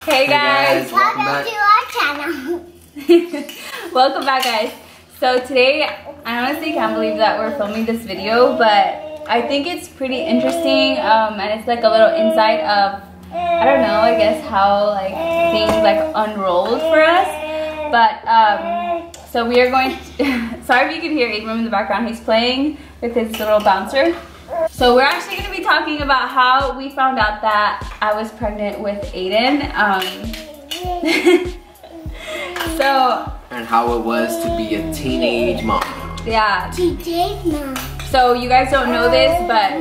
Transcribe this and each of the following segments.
Hey guys, welcome back to our channel. Welcome back, guys. So today, I honestly can't believe that we're filming this video, but I think it's pretty interesting, and it's like a little insight of, I don't know, I guess how like things like unrolled for us. But so we are going to, sorry if you can hear Abram in the background, he's playing with his little bouncer. So we're actually going to be talking about how we found out that I was pregnant with Aiden. So, and how it was to be a teenage mom. Yeah. Teenage mom. So you guys don't know this, but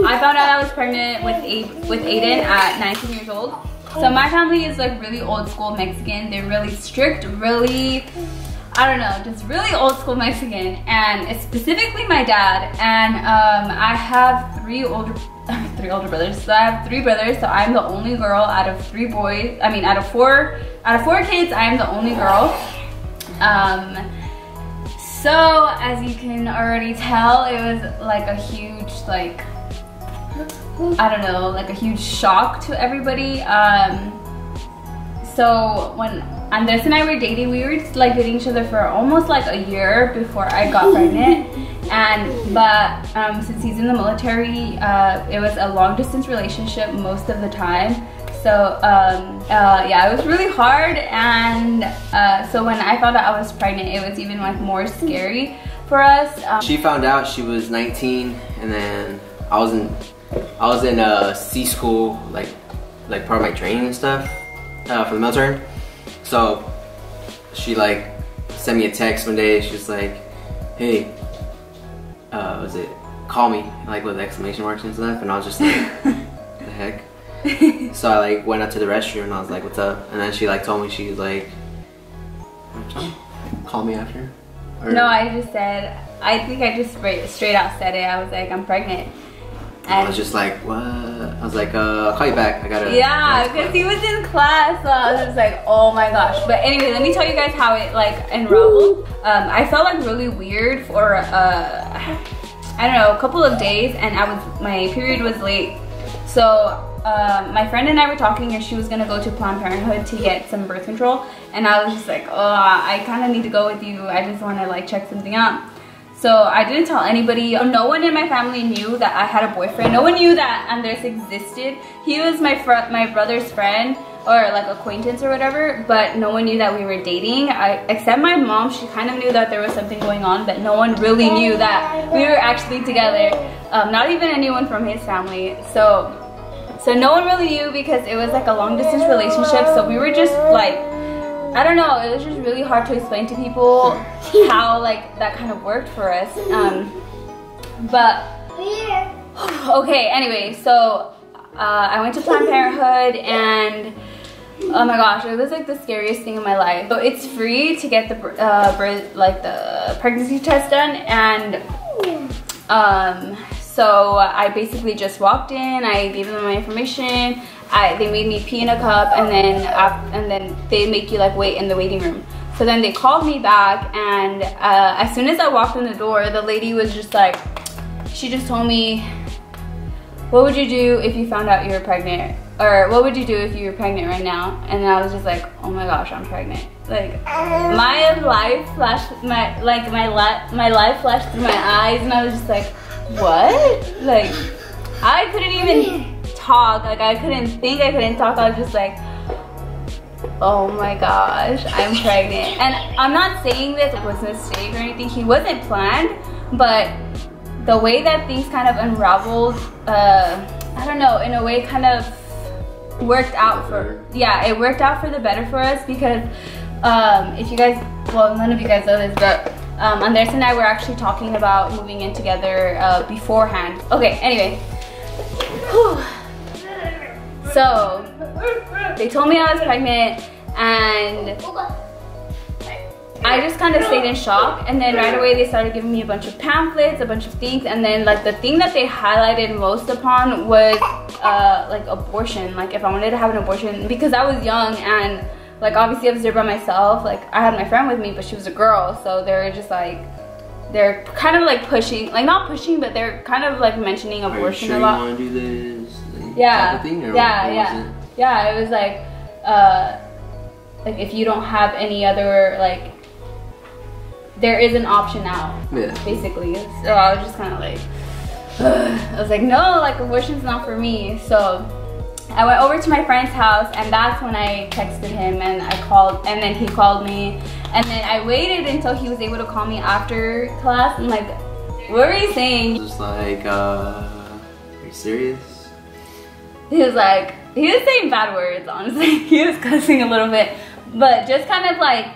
I found out I was pregnant with Aiden at 19 years old. So my family is like really old school Mexican. They're really strict, really, I don't know, just really old school Mexican, and it's specifically my dad. And I have three older brothers. So I have three brothers. So I'm the only girl out of three boys. I mean, out of four kids, I am the only girl. So as you can already tell, it was like a huge, like, I don't know, like a huge shock to everybody. So when Andres and I were dating, we were like dating each other for almost like a year before I got pregnant. But since he's in the military, it was a long distance relationship most of the time. So yeah, it was really hard. And so when I found out I was pregnant, it was even like more scary for us. She found out she was 19, and then I was in C school, like part of my training and stuff for the military. So she like sent me a text one day. She was like, "Hey, was it call me?" Like with exclamation marks and stuff. And I was just like, "What the heck?" So I like went out to the restroom and I was like, "What's up?" And then she like told me, she was like, "Call me after." Or, no, I just said, I think I just straight out said it. I was like, "I'm pregnant." And I was just like, what? I was like, I'll call you back. I gotta. Yeah, because he was in class, so I was just like, oh my gosh. But anyway, let me tell you guys how it like unraveled. I felt like really weird for I don't know, a couple of days, and my period was late. So my friend and I were talking, and she was gonna go to Planned Parenthood to get some birth control, and I was just like, oh, I kind of need to go with you. I just want to like check something out. So I didn't tell anybody. No one in my family knew that I had a boyfriend. No one knew that Andres existed. He was my brother's friend, or like acquaintance or whatever, but no one knew that we were dating. Except my mom. She kind of knew that there was something going on, but no one really knew that we were actually together. Not even anyone from his family. So no one really knew, because it was like a long distance relationship. So we were just like, I don't know, it was just really hard to explain to people how like that kind of worked for us. But okay, anyway, so I went to Planned Parenthood, and oh my gosh, it was like the scariest thing in my life. So it's free to get the the pregnancy test done, and so I basically just walked in, I gave them my information. They made me pee in a cup, and then they make you like wait in the waiting room. So then they called me back, and as soon as I walked in the door, the lady was just like, she just told me, "What would you do if you found out you were pregnant? Or what would you do if you were pregnant right now?" And I was just like, oh my gosh, I'm pregnant. Like my life flashed, my life flashed through my eyes, and I was just like, what? Like I couldn't even talk, like I couldn't think, I couldn't talk. I was just like, oh my gosh, I'm pregnant. And I'm not saying this was a mistake or anything. He wasn't planned, but the way that things kind of unraveled, I don't know, in a way kind of worked out for, yeah, it worked out for the better for us, because if you guys, well, none of you guys know this, but Andres and I were actually talking about moving in together beforehand. Okay, anyway. Whew. So they told me I was pregnant, and I just kind of stayed in shock. And then right away they started giving me a bunch of pamphlets, a bunch of things, and then like the thing that they highlighted most upon was like abortion, like if I wanted to have an abortion, because I was young, and like obviously I was there by myself. Like I had my friend with me, but she was a girl, so they were just like, they're kind of like pushing, like not pushing, but they're kind of like mentioning abortion a lot. You want to do this? Yeah, thing, or yeah. It was like, like if you don't have any other, like, there is an option out, basically. So I was just kind of like, I was like, no, like abortion's not for me. So I went over to my friend's house, and that's when I texted him, and I called, and then he called me, and then I waited until he was able to call me after class. I'm like, what were you saying? Just like, are you serious? He was saying bad words, honestly. He was cussing a little bit, but just kind of like,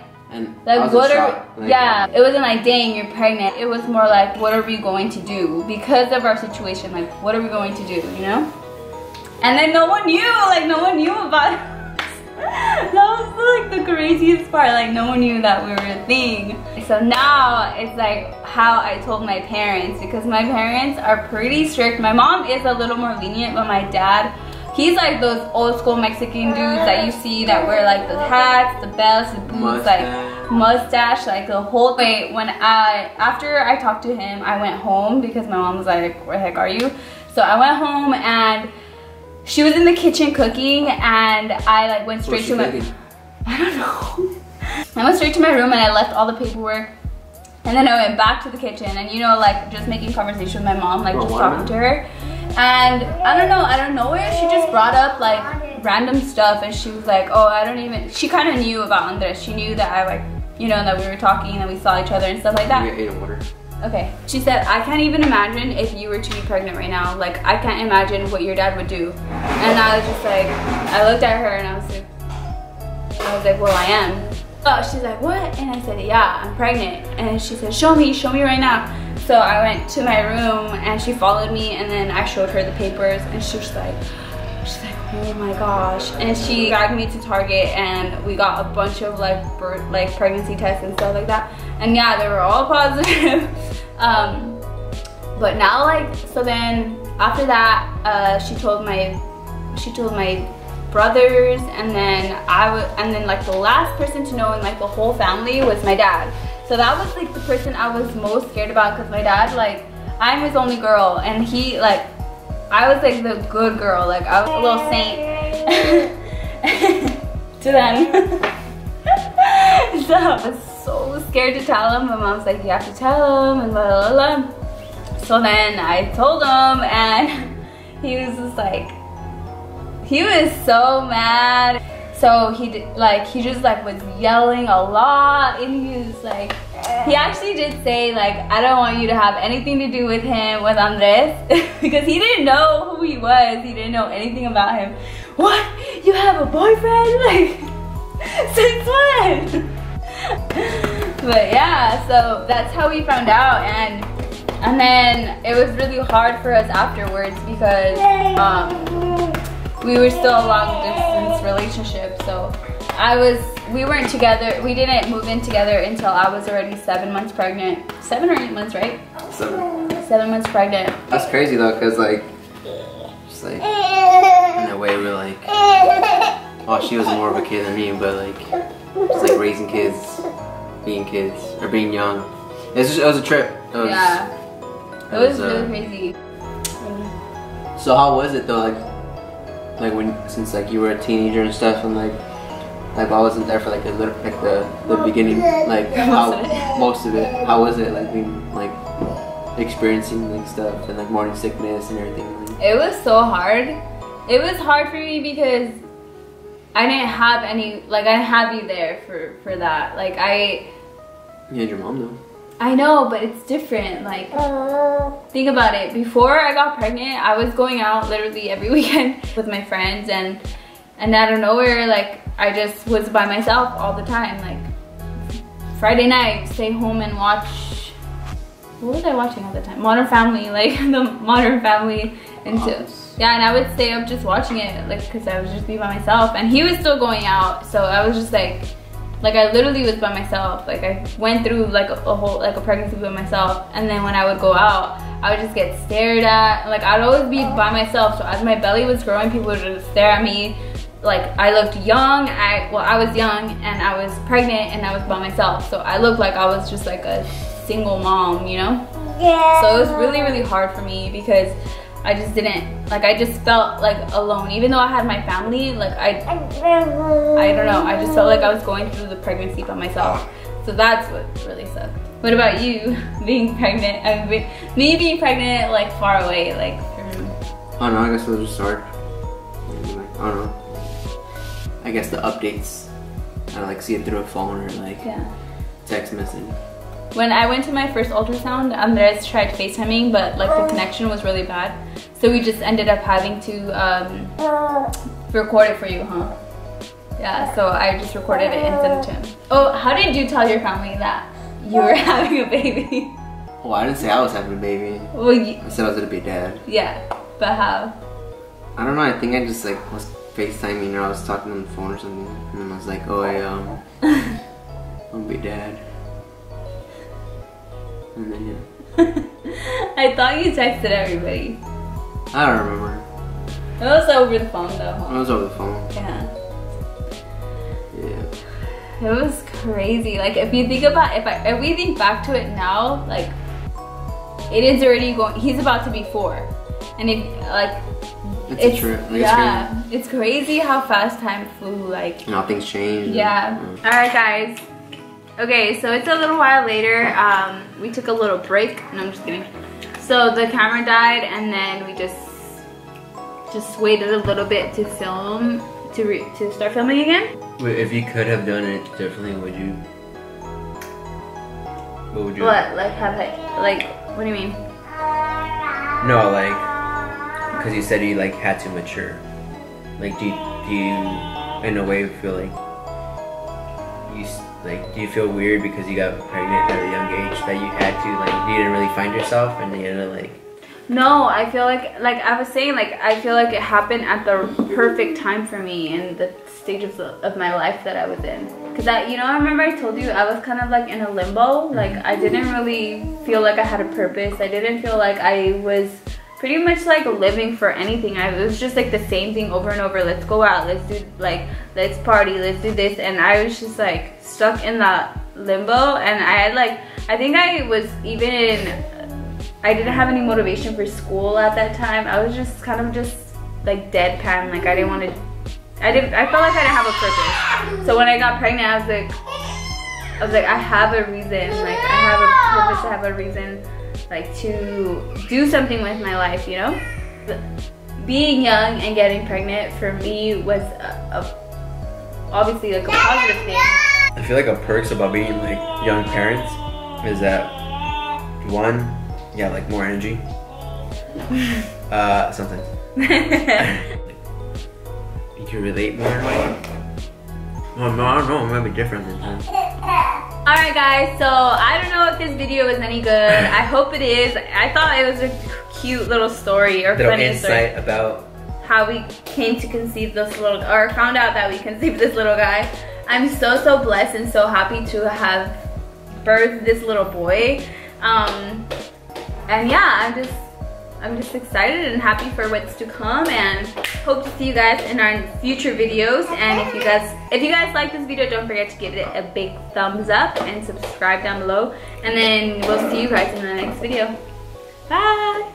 like what are, yeah, it wasn't like, dang, you're pregnant. It was more like, what are we going to do because of our situation? Like, what are we going to do, you know? And then no one knew, like no one knew about it. That was like the craziest part, like no one knew that we were a thing. So now it's like how I told my parents, because my parents are pretty strict. My mom is a little more lenient, but my dad, he's like those old school Mexican dudes that you see that wear like the hats, the belts, the boots, like mustache, like the whole thing. After I talked to him, I went home because my mom was like, where the heck are you? So I went home, and she was in the kitchen cooking, and I like went straight to my, I don't know. I went straight to my room, and I left all the paperwork, and then I went back to the kitchen, and you know, like just making conversation with my mom, like just talking to her. And I don't know, out of nowhere, she just brought up like random stuff, and she was like, oh, she kind of knew about Andres. She knew that I like, you know, that we were talking and that we saw each other and stuff like that. You ate water. Okay. She said, I can't even imagine if you were to be pregnant right now. Like, I can't imagine what your dad would do. And I was just like, I looked at her and I was like, well, I am. Oh, she's like, what? And I said, yeah, I'm pregnant. And she said, show me right now. So I went to my room, and she followed me, and then I showed her the papers, and she's like, oh my gosh. And she dragged me to Target, and we got a bunch of like pregnancy tests and stuff like that. And yeah, they were all positive. But now, like, so then after that, she told my brothers, and then like the last person to know in like the whole family was my dad. So that was like the person I was most scared about, because my dad, like, I'm his only girl, and he, like, I was like the good girl, like I was a little saint to them. So I was so scared to tell him. My mom's like, you have to tell him, and blah blah blah. So then I told him, and he was just like, he was so mad. So he just like was yelling a lot, and he was like, he actually did say like, I don't want you to have anything to do with him, with Andres, because he didn't know who he was. He didn't know anything about him. What? You have a boyfriend? Like, since when? But yeah, so that's how we found out, and then it was really hard for us afterwards, because we were still a long distance relationship. So we weren't together, we didn't move in together until I was already 7 months pregnant. 7 or 8 months, right? 7 months pregnant. That's crazy though, cause like, just like, in a way we're like, oh, she was more of a kid than me, but like, just like raising kids, being young. It was a trip. It was really crazy. So how was it though, like when, since like you were a teenager and stuff, and like I wasn't there for like the beginning, like most of it. How was it, like being like experiencing like stuff and like morning sickness and everything? It was so hard. It was hard for me because I didn't have any, like I didn't have you there for that. Like you had your mom though. I know, but it's different. Like, think about it. Before I got pregnant, I was going out literally every weekend with my friends, and out of nowhere, like, I just was by myself all the time. Like, Friday night, stay home and watch, what was I watching at the time? Modern Family, like the Modern Family. Yeah, and I would stay up just watching it, like, because I would just be by myself, and he was still going out, so I was just like I literally was by myself. Like, I went through like a whole, like a pregnancy by myself, and then when I would go out, I would just get stared at. Like, I'd always be by myself, so as my belly was growing, people would just stare at me. Like, I looked young. I was young, and I was pregnant, and I was by myself, so I looked like I was just like a single mom, you know? Yeah. So it was really, really hard for me because I just didn't, like, I just felt like alone. Even though I had my family, like I don't know, I just felt like I was going through the pregnancy by myself. So that's what really sucked. What about you being pregnant? I mean, me being pregnant, like far away, like from... I don't know, I guess it was just hard. Like, I don't know. I guess the updates, I like see it through a phone or like text message. When I went to my first ultrasound, Andres tried FaceTiming, but like the connection was really bad. So we just ended up having to record it for you, huh? Yeah, so I just recorded it and sent it to him. Oh, how did you tell your family that you were having a baby? Well, I didn't say I was having a baby. Well, I said I was gonna be a dad. Yeah, but how? I don't know, I think I just like was FaceTiming or I was talking on the phone or something. And then I was like, oh, I'm gonna be a dad. And then, yeah. I thought you texted everybody. I don't remember. It was over the phone though, huh? It was over the phone. Yeah. Yeah. It was crazy. Like if you think about, if we think back to it now, like it is already going, he's about to be 4. And if like, it's a trip. Like, yeah, it's crazy how fast time flew. Like, and how things changed. Yeah. All right, guys. Okay, so it's a little while later. We took a little break. No, I'm just kidding. So the camera died, and then we just waited a little bit to film, to start filming again. Wait, if you could have done it differently, would you? What would you? What? Like have like? What do you mean? No, like, because you said you like had to mature. Like, do you in a way feel like you? Like, do you feel weird because you got pregnant at a young age that you had to, like, you didn't really find yourself and you had to, like... No, I feel like I was saying, like, I feel like it happened at the perfect time for me in the stage of my life that I was in. Because, you know, I remember I told you I was kind of, like, in a limbo. Like, I didn't really feel like I had a purpose. I didn't feel like I was pretty much, like, living for anything. It was just, like, the same thing over and over. Let's go out. Let's do, like, let's party. Let's do this. And I was just, like, stuck in that limbo. And I had, like, I think I was even in... I didn't have any motivation for school at that time. I was just kind of just like deadpan. Like I didn't want to, I felt like I didn't have a purpose. So when I got pregnant, I was like, I have a reason. Like I have a purpose, I have a reason like to do something with my life, you know? Being young and getting pregnant for me was obviously like a positive thing. I feel like a perks about being like young parents is that one, you have like more energy. Sometimes. You can relate more. Well, no, I don't know, it might be different than times. Alright guys, so I don't know if this video is any good. I hope it is. I thought it was a cute little story or funny insight story about how we came to conceive this little, or found out that we conceived this little guy. I'm so blessed and so happy to have birthed this little boy. And yeah, I'm just excited and happy for what's to come, and hope to see you guys in our future videos. And if you guys like this video, don't forget to give it a big thumbs up and subscribe down below. And then we'll see you guys in the next video. Bye!